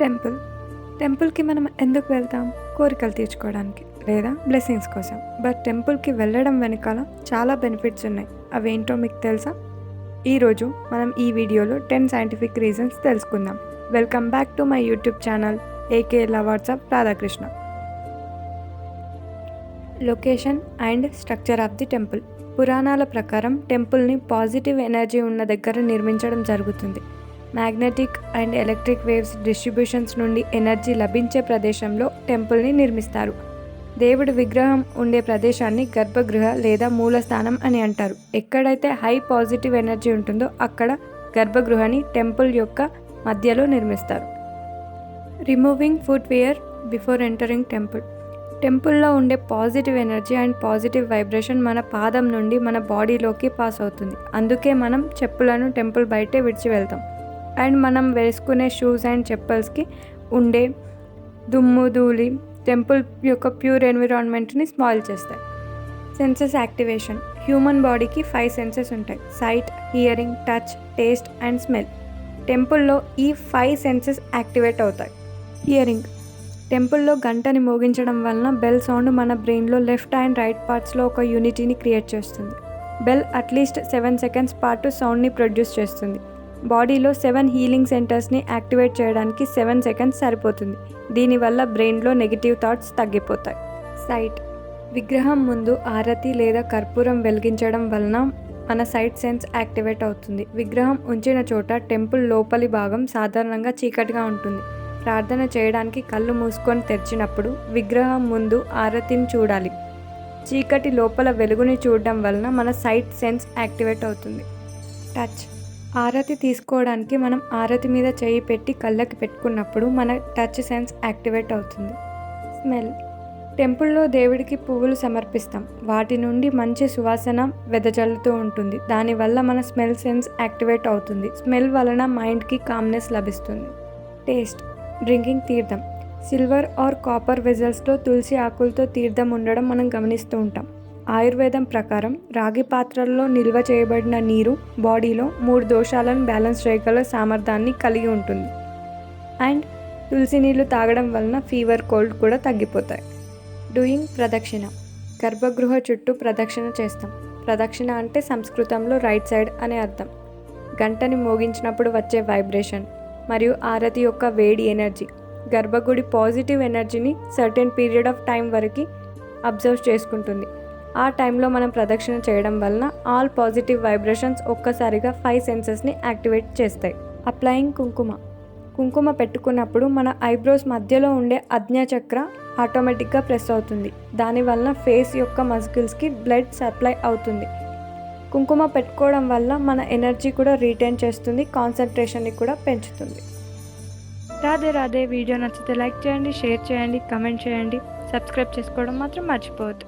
Temple. టెంపుల్‌కి మనం ఎందుకు వెళ్తాం? కోరికలు తీర్చుకోవడానికి లేదా బ్లెస్సింగ్స్ కోసం. బట్ టెంపుల్‌కి వెళ్ళడం వెనకాల చాలా బెనిఫిట్స్ ఉన్నాయి. అవేంటో మీకు తెలుసా? ఈరోజు మనం ఈ వీడియోలో 10 సైంటిఫిక్ రీజన్స్ తెలుసుకుందాం. Welcome back to my YouTube channel AK lovers of Radhakrishna. Location and structure of the temple. పురాణాల ప్రకారం టెంపుల్ని పాజిటివ్ ఎనర్జీ ఉన్న దగ్గర నిర్మించడం జరుగుతుంది. Magnetic and electric waves distributions నుండి ఎనర్జీ లభించే ప్రదేశంలో టెంపుల్ని నిర్మిస్తారు. దేవుడి విగ్రహం ఉండే ప్రదేశాన్ని గర్భగృహ లేదా మూలస్థానం అని అంటారు. ఎక్కడైతే హై పాజిటివ్ ఎనర్జీ ఉంటుందో అక్కడ గర్భగృహని టెంపుల్ యొక్క మధ్యలో నిర్మిస్తారు. Removing footwear before entering temple. టెంపుల్లో ఉండే positive energy and positive vibration మన పాదం నుండి మన బాడీలోకి పాస్ అవుతుంది. అందుకే మనం చెప్పులను టెంపుల్ బయటే విడిచి వెళ్తాం. అండ్ మనం వేసుకునే షూస్ అండ్ చెప్పల్స్కి ఉండే దుమ్ము ధూళి టెంపుల్ యొక్క ప్యూర్ ఎన్విరాన్మెంట్ని స్పాయిల్ చేస్తాయి. Senses activation. హ్యూమన్ బాడీకి 5 సెన్సెస్ ఉంటాయి. Sight, hearing, touch, taste and smell. టెంపుల్లో ఈ 5 సెన్సెస్ యాక్టివేట్ అవుతాయి. హియరింగ్. టెంపుల్లో గంటని మోగించడం వలన బెల్ సౌండ్ మన బ్రెయిన్లో లెఫ్ట్ అండ్ రైట్ పార్ట్స్లో ఒక యూనిటీని క్రియేట్ చేస్తుంది. బెల్ అట్లీస్ట్ 7 సెకండ్స్ పాటు సౌండ్ని ప్రొడ్యూస్ చేస్తుంది. బాడీలో 7 హీలింగ్ సెంటర్స్ని యాక్టివేట్ చేయడానికి 7 సెకండ్స్ సరిపోతుంది. దీనివల్ల బ్రెయిన్లో నెగిటివ్ థాట్స్ తగ్గిపోతాయి. సైట్. విగ్రహం ముందు ఆరతి లేదా కర్పూరం వెలిగించడం వలన మన సైట్ సెన్స్ యాక్టివేట్ అవుతుంది. విగ్రహం ఉంచిన చోట టెంపుల్ లోపలి భాగం సాధారణంగా చీకటిగా ఉంటుంది. ప్రార్థన చేయడానికి కళ్ళు మూసుకొని తెరిచినప్పుడు విగ్రహం ముందు ఆరతిని చూడాలి. చీకటి లోపల వెలుగుని చూడడం వలన మన సైట్ సెన్స్ యాక్టివేట్ అవుతుంది. టచ్. ఆరతి తీసుకోవడానికి మనం ఆరతి మీద చేయి పెట్టి కళ్ళకి పెట్టుకున్నప్పుడు మన టచ్ సెన్స్ యాక్టివేట్ అవుతుంది. స్మెల్. టెంపుల్లో దేవుడికి పువ్వులు సమర్పిస్తాం. వాటి నుండి మంచి సువాసన వెదజల్లుతూ ఉంటుంది. దానివల్ల మన స్మెల్ సెన్స్ యాక్టివేట్ అవుతుంది. స్మెల్ వలన మైండ్కి కామ్నెస్ లభిస్తుంది. టేస్ట్. డ్రింకింగ్ తీర్థం. సిల్వర్ ఆర్ కాపర్ వెజల్స్లో తులసి ఆకులతో తీర్థం ఉండడం మనం గమనిస్తూ ఉంటాం. ఆయుర్వేదం ప్రకారం రాగి పాత్రల్లో నిల్వ చేయబడిన నీరు బాడీలో 3 దోషాలను బ్యాలెన్స్ చేయగల సామర్థ్యాన్ని కలిగి ఉంటుంది. అండ్ తులసి నీళ్లు తాగడం వలన ఫీవర్, కోల్డ్ కూడా తగ్గిపోతాయి. డూయింగ్ ప్రదక్షిణ. గర్భగృహ చుట్టూ ప్రదక్షిణ చేస్తాం. ప్రదక్షిణ అంటే సంస్కృతంలో రైట్ సైడ్ అనే అర్థం. గంటని మోగించినప్పుడు వచ్చే వైబ్రేషన్ మరియు ఆరతి యొక్క వేడి ఎనర్జీ గర్భగుడి పాజిటివ్ ఎనర్జీని సర్టెన్ పీరియడ్ ఆఫ్ టైం వరకు అబ్జర్వ్ చేసుకుంటుంది. ఆ టైంలో మనం ప్రదక్షిణ చేయడం వలన ఆల్ పాజిటివ్ వైబ్రేషన్స్ ఒక్కసారిగా 5 సెన్సెస్ని యాక్టివేట్ చేస్తాయి. అప్లయింగ్ కుంకుమ. కుంకుమ పెట్టుకున్నప్పుడు మన ఐబ్రోస్ మధ్యలో ఉండే ఆజ్ఞాచక్ర ఆటోమేటిక్గా ప్రెస్ అవుతుంది. దానివలన ఫేస్ యొక్క మజిల్స్కి బ్లడ్ సప్లై అవుతుంది. కుంకుమ పెట్టుకోవడం వల్ల మన ఎనర్జీ కూడా రీటైన్ చేస్తుంది, కాన్సన్ట్రేషన్ని కూడా పెంచుతుంది. రాధే రాధే. వీడియో నచ్చితే లైక్ చేయండి, షేర్ చేయండి, కమెంట్ చేయండి. సబ్స్క్రైబ్ చేసుకోవడం మాత్రం మర్చిపోవద్దు.